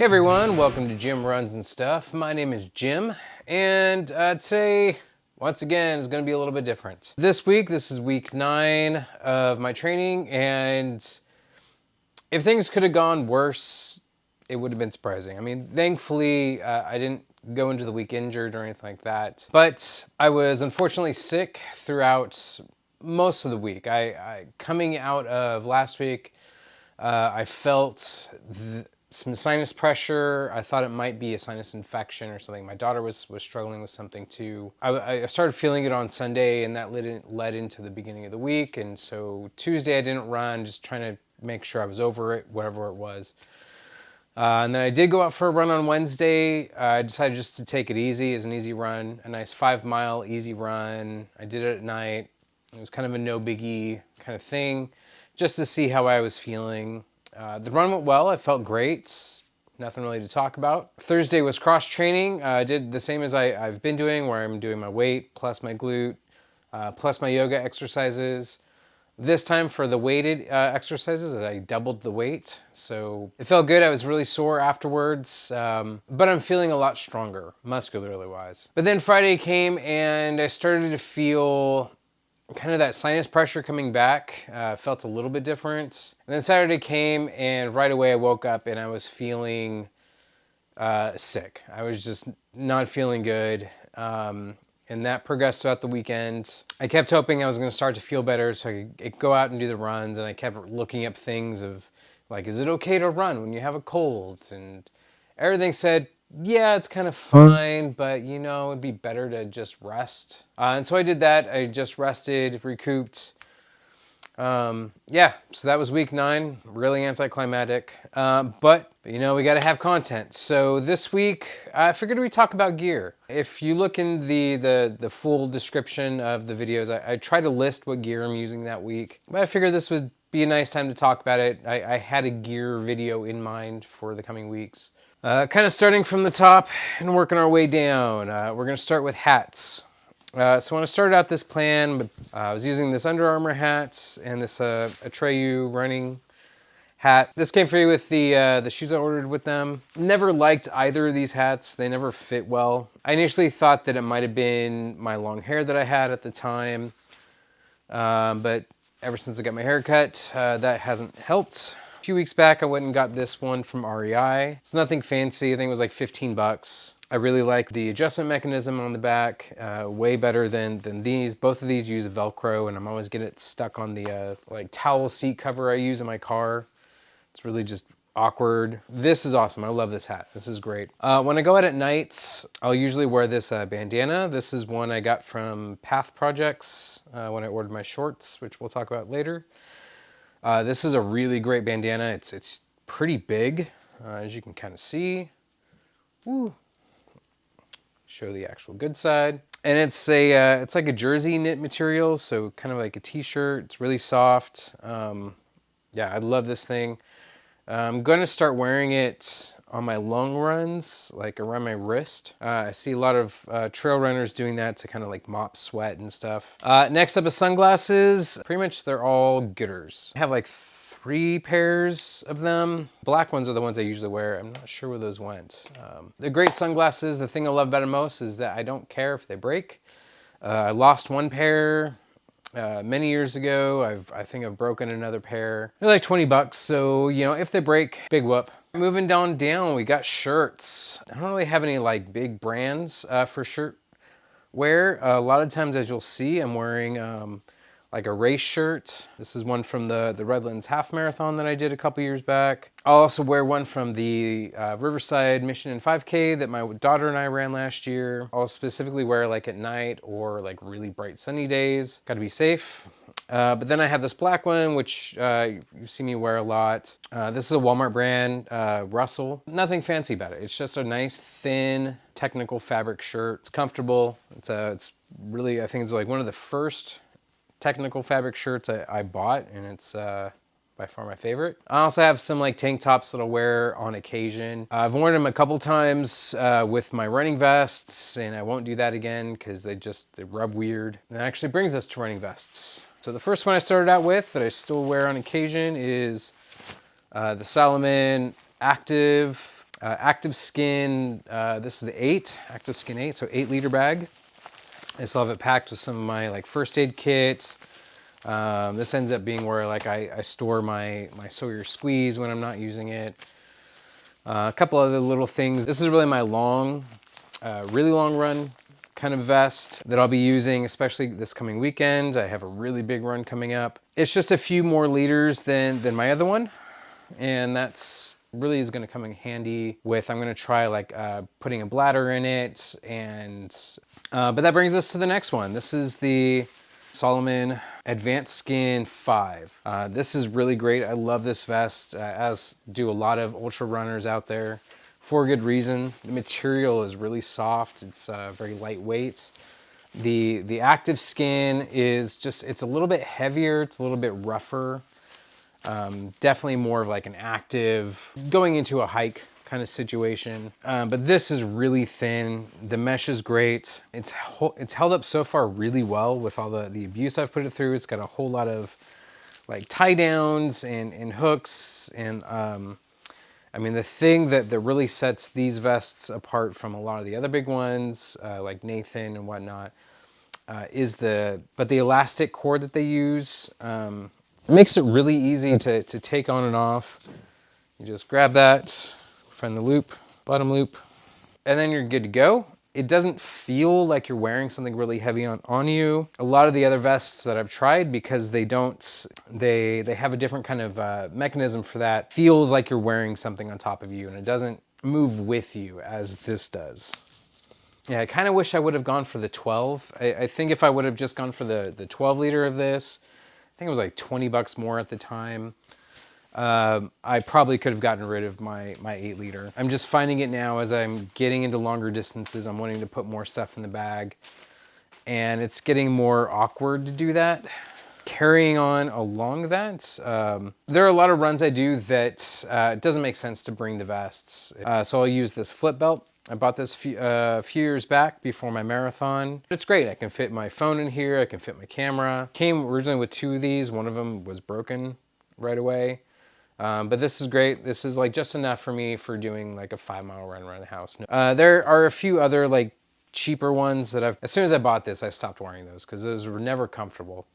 everyone, welcome to Jim Runs and Stuff. My name is Jim, and today, once again, is going to be a little bit different. This is week 9 of my training, and if things could have gone worse, it would have been surprising. I mean, thankfully, I didn't go into the week injured or anything like that, but I was unfortunately sick throughout most of the week. Coming out of last week, I felt some sinus pressure. I thought it might be a sinus infection or something. My daughter was struggling with something too. I started feeling it on Sunday, and that led into the beginning of the week. And so Tuesday I didn't run, just trying to make sure I was over it, whatever it was. And then I did go out for a run on Wednesday. I decided just to take it easy as an easy run, a nice 5-mile easy run. I did it at night. It was kind of a no biggie kind of thing, just to see how I was feeling. The run went well. I felt great. Nothing really to talk about. Thursday was cross training. I did the same as I've been doing, where I'm doing my weight plus my glute plus my yoga exercises. This time for the weighted exercises, I doubled the weight. So it felt good. I was really sore afterwards, but I'm feeling a lot stronger, muscularly wise. But then Friday came and I started to feel kind of that sinus pressure coming back. Felt a little bit different. And then Saturday came and right away I woke up and I was feeling sick. I was just not feeling good. And that progressed throughout the weekend. I kept hoping I was going to start to feel better so I could go out and do the runs, and I kept looking up things of like, is it okay to run when you have a cold? And everything said, yeah, it's kind of fine, but you know, it'd be better to just rest. And so I did that. I just rested, recouped. Yeah, so that was week 9, really anticlimactic. But you know, we got to have content. So this week, I figured we'd talk about gear. If you look in the full description of the videos, I try to list what gear I'm using that week. But I figured this would be a nice time to talk about it. I had a gear video in mind for the coming weeks. Kind of starting from the top and working our way down. We're going to start with hats. So when I started out this plan, I was using this Under Armour hat and this Atreyu running hat. This came free with the shoes I ordered with them. Never liked either of these hats. They never fit well. I initially thought that it might have been my long hair that I had at the time, but ever since I got my hair cut, that hasn't helped. A few weeks back, I went and got this one from REI. It's nothing fancy. I think it was like 15 bucks. I really like the adjustment mechanism on the back, way better than these. Both of these use a Velcro, and I'm always getting it stuck on the like towel seat cover I use in my car. It's really just awkward. This is awesome. I love this hat. This is great. When I go out at nights, I'll usually wear this bandana. This is one I got from Path Projects when I ordered my shorts, which we'll talk about later. This is a really great bandana. It's pretty big, as you can kind of see. Woo. Show the actual good side. And it's like a jersey knit material, so kind of like a t-shirt. It's really soft. Yeah, I love this thing. I'm going to start wearing it on my long runs, like around my wrist. I see a lot of trail runners doing that to kind of like mop sweat and stuff. Next up is sunglasses. Pretty much they're all Gooders. I have like 3 pairs of them. Black ones are the ones I usually wear. I'm not sure where those went. They're great sunglasses. The thing I love about them most is that I don't care if they break. I lost one pair many years ago. I think I've broken another pair. They're like 20 bucks, so you know, if they break, big whoop. Moving down, we got shirts. I don't really have any like big brands for shirt wear. A lot of times, as you'll see, I'm wearing like a race shirt. This is one from the Redlands Half Marathon that I did a couple years back. I'll also wear one from the Riverside Mission and 5K that my daughter and I ran last year. I'll specifically wear like at night or like really bright sunny days. Gotta be safe. But then I have this black one, which you see me wear a lot. This is a Walmart brand, Russell. Nothing fancy about it. It's just a nice, thin, technical fabric shirt. It's comfortable. It's really, I think it's like one of the first technical fabric shirts I bought, and it's by far my favorite. I also have some like tank tops that I'll wear on occasion. I've worn them a couple times with my running vests, and I won't do that again because they rub weird. And that actually brings us to running vests. So the first one I started out with that I still wear on occasion is the Salomon Active Active Skin, this is the 8, Active Skin 8, so 8-liter bag. I still have it packed with some of my like first aid kit. This ends up being where like I store my Sawyer squeeze when I'm not using it. A couple other little things. This is really my really long run kind of vest that I'll be using, especially this coming weekend. I have a really big run coming up. It's just a few more liters than my other one, and that's really is going to come in handy with, I'm going to try like putting a bladder in it, and but that brings us to the next one. This is the Salomon Advanced Skin 5. This is really great. I love this vest, as do a lot of ultra runners out there, for a good reason. The material is really soft. It's very lightweight. The Active Skin is just, it's a little bit heavier. It's a little bit rougher. Definitely more of like an active, going into a hike kind of situation. But this is really thin. The mesh is great. It's held up so far really well with all the abuse I've put it through. It's got a whole lot of like tie downs and hooks. And I mean, the thing that really sets these vests apart from a lot of the other big ones, like Nathan and whatnot, is the elastic cord that they use. Makes it really easy to take on and off. You just grab that, find the loop, bottom loop, and then you're good to go. It doesn't feel like you're wearing something really heavy on you. A lot of the other vests that I've tried, because they have a different kind of mechanism for that, feels like you're wearing something on top of you, and it doesn't move with you as this does. Yeah, I kind of wish I would have gone for the 12. I think if I would have just gone for the 12-liter of this, I think it was like 20 bucks more at the time. I probably could have gotten rid of my 8-liter. I'm just finding it now as I'm getting into longer distances. I'm wanting to put more stuff in the bag, and it's getting more awkward to do that. Carrying on along that, there are a lot of runs I do that it doesn't make sense to bring the vests. So I'll use this flip belt. I bought this a few years back before my marathon. It's great. I can fit my phone in here. I can fit my camera. Came originally with 2 of these. One of them was broken right away. But this is great. This is like just enough for me for doing like a 5-mile run around the house. There are a few other like cheaper ones that as soon as I bought this, I stopped wearing those because those were never comfortable.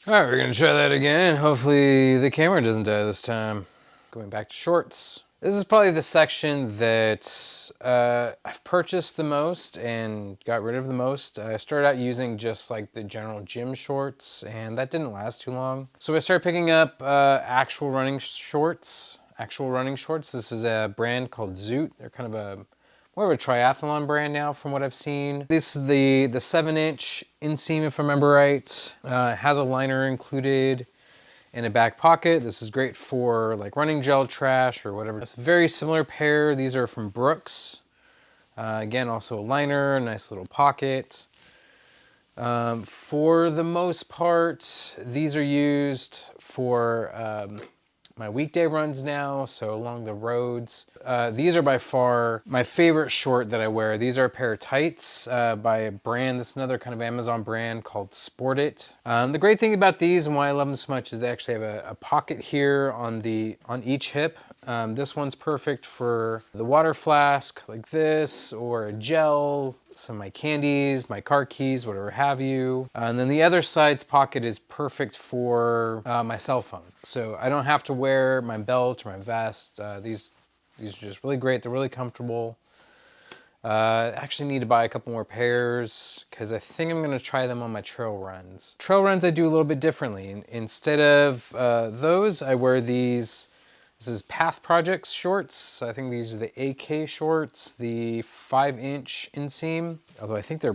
All right, we're gonna try that again. Hopefully the camera doesn't die this time. Going back to shorts. This is probably the section that I've purchased the most and got rid of the most. I started out using just like the general gym shorts, and that didn't last too long. So I started picking up actual running shorts. This is a brand called Zoot. They're kind of more of a triathlon brand now from what I've seen. This is the 7-inch inseam, if I remember right. It has a liner included in a back pocket. This is great for like running gel trash or whatever. It's a very similar pair. These are from Brooks. Again, also a liner, a nice little pocket. For the most part, these are used for my weekday runs now, so along the roads. These are by far my favorite short that I wear. These are a pair of tights by a brand, this is another kind of Amazon brand called Sport It. The great thing about these and why I love them so much is they actually have a pocket here on each hip. This one's perfect for the water flask like this, or a gel, some of my candies, my car keys, whatever have you. And then the other side's pocket is perfect for my cell phone. So I don't have to wear my belt or my vest. These are just really great. They're really comfortable. I actually need to buy a couple more pairs because I think I'm gonna try them on my trail runs. Trail runs I do a little bit differently. Instead of those, I wear these. This is Path Projects shorts. I think these are the AK shorts, the 5-inch inseam. Although I think they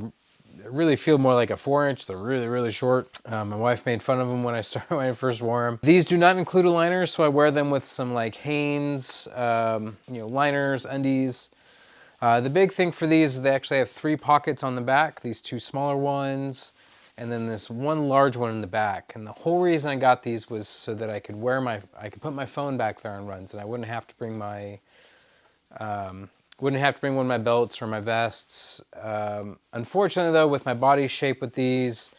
really feel more like a 4-inch. They're really, really short. My wife made fun of them when I first wore them. These do not include a liner, so I wear them with some like Hanes, liners, undies. The big thing for these is they actually have 3 pockets on the back. These 2 smaller ones, and then this one large one in the back. And the whole reason I got these was so that I could put my phone back there on runs, and I wouldn't have to bring one of my belts or my vests. Unfortunately though, with my body shape with these,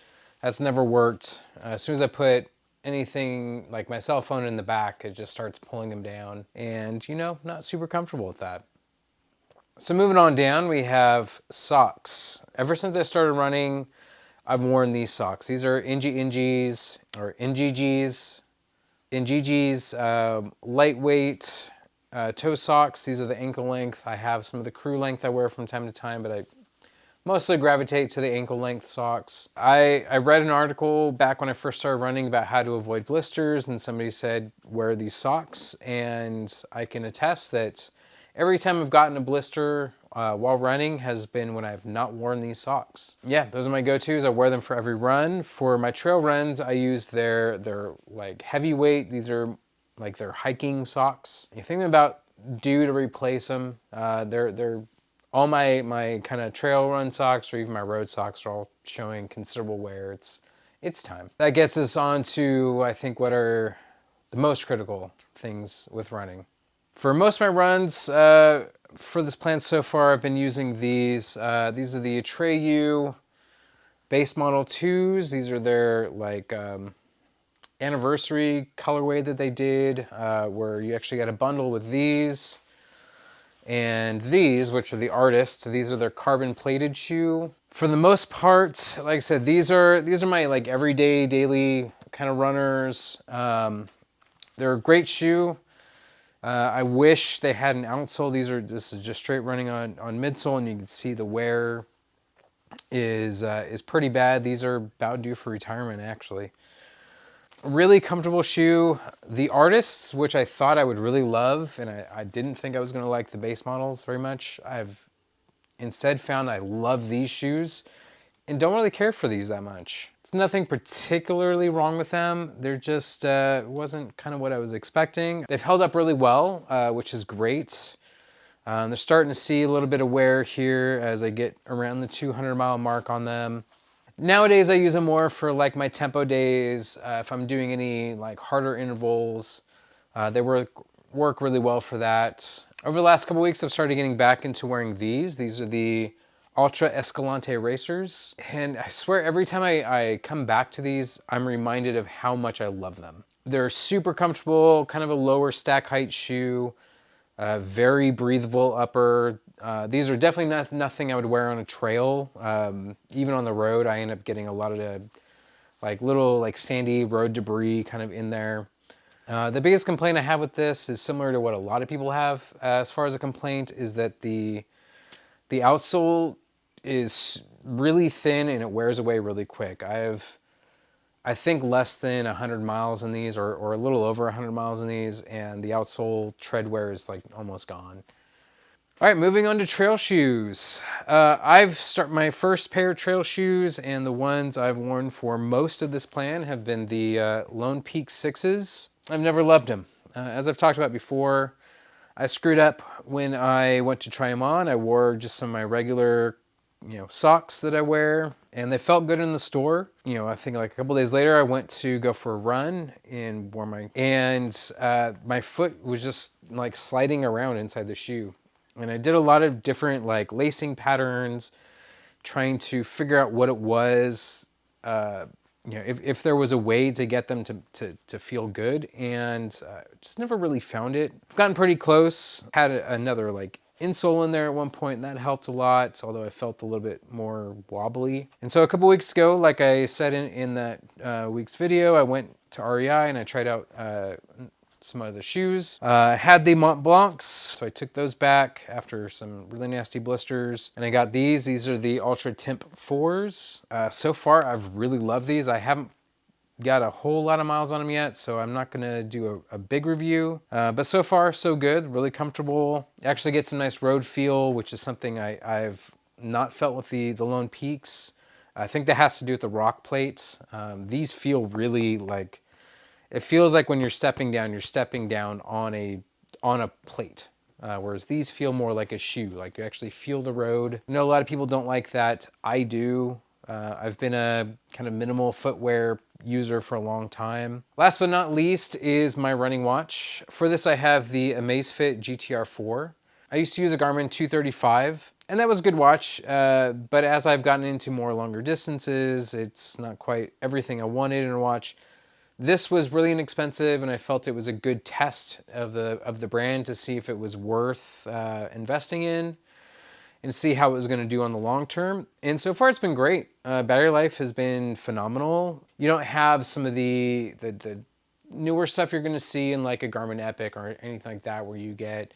that's never worked. As soon as I put anything like my cell phone in the back, it just starts pulling them down, and not super comfortable with that. So moving on down, we have socks. Ever since I started running, I've worn these socks. These are Ingis or NGGs. NGGs, lightweight toe socks. These are the ankle length. I have some of the crew length I wear from time to time, but I mostly gravitate to the ankle length socks. I read an article back when I first started running about how to avoid blisters, and somebody said wear these socks, and I can attest that every time I've gotten a blister while running has been when I've not worn these socks. Yeah, those are my go-tos. I wear them for every run. For my trail runs, I use their like heavyweight. These are like their hiking socks. You think about due to replace them. They're all my kind of trail run socks or even my road socks are all showing considerable wear. It's time. That gets us on to, I think, what are the most critical things with running. For most of my runs, for this plan so far, I've been using these. These are the Atreyu base model 2s. These are their like anniversary colorway that they did, where you actually got a bundle with these and these, which are the artists. These are their carbon plated shoe. For the most part, like I said, these are my like everyday, daily kind of runners. They're a great shoe. I wish they had an outsole. This is just straight running on midsole, and you can see the wear is pretty bad. These are about due for retirement, actually. Really comfortable shoe. The artists, which I thought I would really love, and I didn't think I was going to like the base models very much. I've instead found I love these shoes and don't really care for these that much. It's nothing particularly wrong with them. They're just wasn't kind of what I was expecting. They've held up really well, which is great. They're starting to see a little bit of wear here as I get around the 200-mile mark on them. Nowadays, I use them more for like my tempo days. If I'm doing any like harder intervals, they work really well for that. Over the last couple weeks, I've started getting back into wearing these. These are the Ultra Escalante Racers. And I swear every time I come back to these, I'm reminded of how much I love them. They're super comfortable, kind of a lower stack height shoe, very breathable upper. These are definitely nothing I would wear on a trail. Even on the road, I end up getting a lot of the like little like sandy road debris kind of in there. The biggest complaint I have with this is similar to what a lot of people have as far as a complaint, is that the outsole is really thin and it wears away really quick. I think less than 100 miles in these, or a little over 100 miles in these, and the outsole tread wear is like almost gone. All right, moving on to trail shoes. I've started my first pair of trail shoes, and the ones I've worn for most of this plan have been the Lone Peak 6s. I've never loved them. As I've talked about before, I screwed up when I went to try them on. I wore just some of my regular, socks that I wear, and they felt good in the store. I think like a couple days later, I went to go for a run and wore my foot was just like sliding around inside the shoe. And I did a lot of different like lacing patterns, trying to figure out what it was, if there was a way to get them to feel good, and just never really found it. I've gotten pretty close. Had another like insole in there at one point, and that helped a lot, although I felt a little bit more wobbly. And so a couple weeks ago, like I said in that week's video, I went to REI and I tried out some other shoes. I had the Mont Blancs, so I took those back after some really nasty blisters, and I got these. These are the Ultra Temp 4s. So far, I've really loved these. I haven't got a whole lot of miles on them yet, so I'm not gonna do a big review, but so far, so good. Really comfortable. Actually get some nice road feel, which is something I've not felt with the Lone Peaks. I think that has to do with the rock plate. These feel really like, it feels like when you're stepping down on a plate, whereas these feel more like a shoe, like you actually feel the road. I know a lot of people don't like that. I do. I've been a kind of minimal footwear user for a long time. Last but not least is my running watch. For this, I have the Amazfit GTR 4. I used to use a Garmin 235, and that was a good watch, but as I've gotten into more longer distances, it's not quite everything I wanted in a watch. This was really inexpensive, and I felt it was a good test of the brand to see if it was worth investing in. and see how it was going to do on the long term. And so far it's been great. Battery life has been phenomenal. You don't have some of the newer stuff you're going to see in like a Garmin Epic or anything like that, where you get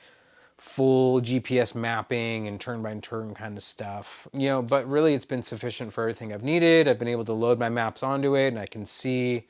full GPS mapping and turn-by-turn kind of stuff. You know, but really it's been sufficient for everything I've needed. I've been able to load my maps onto it and I can see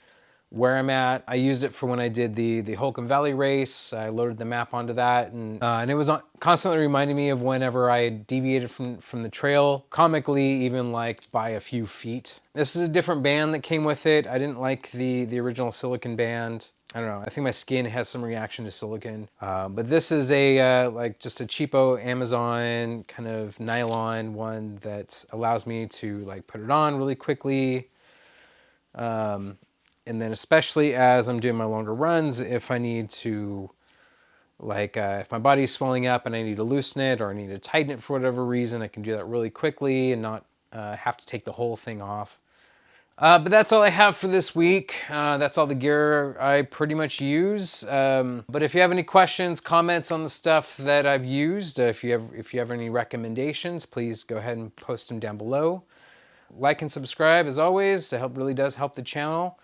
where I'm at. I used it for when I did the Holcomb Valley race. I loaded the map onto that, and it was constantly reminding me of whenever I deviated from the trail, comically even like by a few feet. This is a different band that came with it. I didn't like the original silicone band. I don't know, I think my skin has some reaction to silicone. But this is a like just a cheapo Amazon kind of nylon one that allows me to like put it on really quickly. And then especially as I'm doing my longer runs, if I need to, like if my body's swelling up and I need to loosen it or I need to tighten it for whatever reason, I can do that really quickly and not have to take the whole thing off. But that's all I have for this week. That's all the gear I pretty much use. But if you have any questions, comments on the stuff that I've used, if you have any recommendations, please go ahead and post them down below. Like and subscribe as always. It really does help the channel.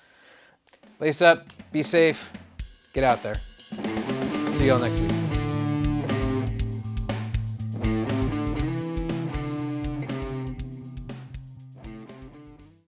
Lace up, be safe, get out there. See you all next week.